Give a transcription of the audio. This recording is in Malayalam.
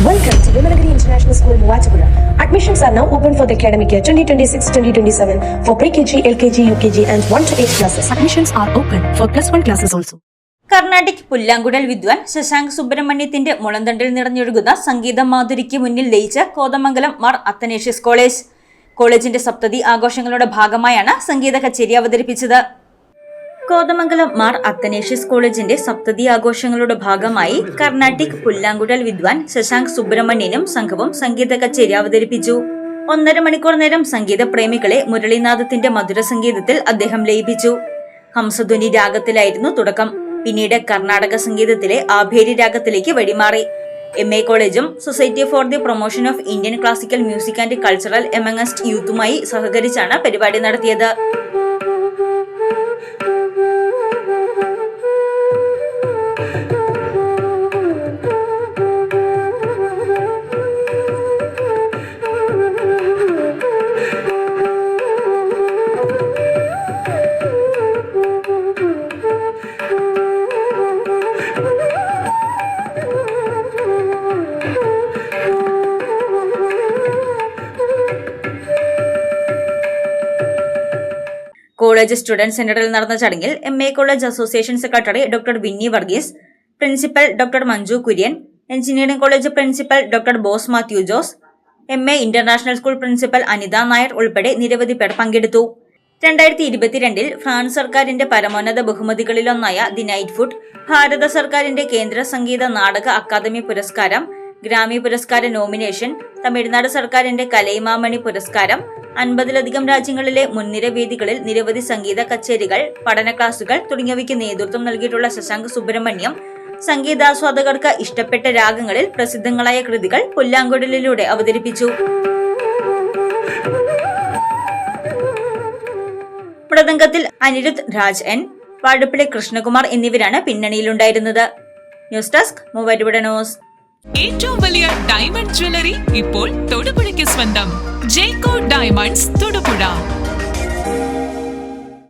Welcome to Vimalagiri International School, Muachapura. Admissions are now open for the academic year 2026-2027 for pre-KG, LKG, UKG and 1 to 8 classes. Admissions are open for +1 classes also. Carnatic പുല്ലാങ്കുഴൽ വിദ്വാൻ ശശാങ്ക് സുബ്രഹ്മണ്യത്തിന്റെ മുളന്തണ്ടിൽ നിറഞ്ഞൊഴുകുന്ന സംഗീത മാധുരിക്ക് മുന്നിൽ ലയിച്ച കോതമംഗലം മാർ അത്തനേഷ്യസ് കോളേജ്. കോളേജിന്റെ സപ്തതി ആഘോഷങ്ങളുടെ ഭാഗമായാണ് സംഗീത കച്ചേരി അവതരിപ്പിച്ചത്. കോതമംഗലം മാർ അത്തനേഷ്യസ് കോളേജിന്റെ സപ്തതി ആഘോഷങ്ങളുടെ ഭാഗമായി കർണാട്ടിക് പുല്ലാങ്കുഴൽ വിദ്വാൻ ശശാങ്ക് സുബ്രഹ്മണ്യനും സംഘവും സംഗീത കച്ചേരി അവതരിപ്പിച്ചു. 1.5 മണിക്കൂർ നേരം സംഗീത പ്രേമികളെ മുരളീനാഥത്തിന്റെ മധുര സംഗീതത്തിൽ അദ്ദേഹം ലയിപ്പിച്ചു. ഹംസധ്വനി രാഗത്തിലായിരുന്നു തുടക്കം. പിന്നീട് കർണാടക സംഗീതത്തിലെ ആഭേരി രാഗത്തിലേക്ക് വഴിമാറി. MA കോളേജും society for the promotion of Indian classical music and cultural amongst യൂത്തുമായി സഹകരിച്ചാണ് പരിപാടി നടത്തിയത്. കോളേജ് സ്റ്റുഡന്റ് സെന്ററിൽ നടന്ന ചടങ്ങിൽ MA college association secretary doctor Vinny Varghese, principal doctor Manju Kurian, engineering college principal doctor Bose Mathew Jose, MA international school principal Anitha Nair ഉൾപ്പെടെ നിരവധി പേർ പങ്കെടുത്തു. 2022 ഫ്രാൻസ് സർക്കാരിന്റെ പരമോന്നത ബഹുമതികളിലൊന്നായ ദി നൈറ്റ് ഫുഡ്, ഭാരത സർക്കാരിന്റെ കേന്ദ്ര സംഗീത നാടക അക്കാദമി പുരസ്കാരം, ഗ്രാമി പുരസ്കാര നോമിനേഷൻ, തമിഴ്നാട് സർക്കാരിന്റെ കലൈമാമണി പുരസ്കാരം, 50ലധികം രാജ്യങ്ങളിലെ മുൻനിര വേദികളിൽ നിരവധി സംഗീത കച്ചേരികൾ, പഠന ക്ലാസുകൾ തുടങ്ങിയവയ്ക്ക് നേതൃത്വം നൽകിയിട്ടുള്ള ശശാങ്ക് സുബ്രഹ്മണ്യം സംഗീതാസ്വാദകർക്ക് ഇഷ്ടപ്പെട്ട രാഗങ്ങളിൽ പ്രസിദ്ധങ്ങളായ കൃതികൾ പുല്ലാങ്കുഴലിലൂടെ അവതരിപ്പിച്ചു. മൃദംഗത്തിൽ അനിരുദ്ധ് രാജ് N, വാഴപ്പിള്ളി കൃഷ്ണകുമാർ എന്നിവരാണ് പിന്നണിയിലുണ്ടായിരുന്നത്. News desk Muvattupuzha news. ഏറ്റവും വലിയ ഡയമണ്ട് ജ്വല്ലറി ഇപ്പോൾ തൊടുപുഴയ്ക്ക് സ്വന്തം ജേക്കോ ഡയമണ്ട്സ് തൊടുപുഴ.